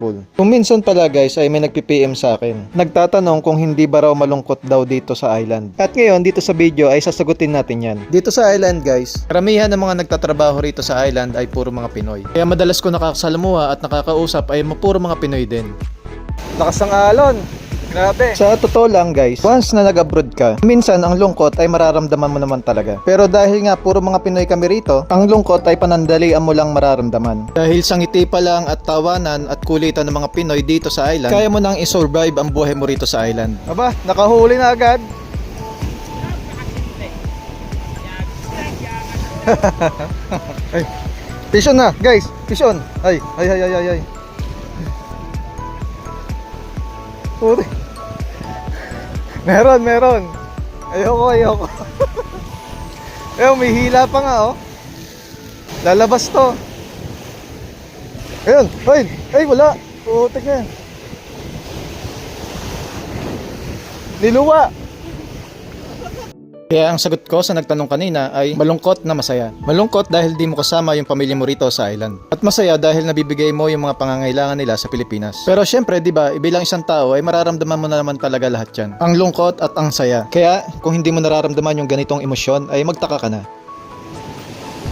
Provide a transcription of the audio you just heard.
Kung minsan pala guys ay may nagpi-PM sa akin. Nagtatanong kung hindi ba raw malungkot daw dito sa island. At ngayon dito sa video ay sasagutin natin yan. Dito sa island guys, karamihan ng mga nagtatrabaho rito sa island ay puro mga Pinoy. Kaya madalas ko nakakasalamuha at nakakausap ay puro mga Pinoy din. Lakas ng alon! Grabe. Sa totoo lang guys, once na nag-abroad ka, minsan ang lungkot ay mararamdaman mo naman talaga. Pero dahil nga puro mga Pinoy kami rito, ang lungkot ay panandalian mo lang mararamdaman. Dahil sa ngiti pa lang at tawanan at kulitan ng mga Pinoy dito sa island, kaya mo nang i-survive ang buhay mo rito sa island. Aba, nakahuli na agad. Ay, fish on na guys, fish on. Ay. Puri. Meron. Ayoko. Ayun, may hila pa nga oh. Lalabas to. Ayun, ay wala. Putik na. Niluwa. Kaya ang sagot ko sa nagtanong kanina ay malungkot na masaya. Malungkot dahil di mo kasama yung pamilya mo rito sa island. At masaya dahil nabibigay mo yung mga pangangailangan nila sa Pilipinas. Pero syempre, di ba, bilang isang tao ay mararamdaman mo na naman talaga lahat yan. Ang lungkot at ang saya. Kaya kung hindi mo nararamdaman yung ganitong emosyon ay magtaka ka na.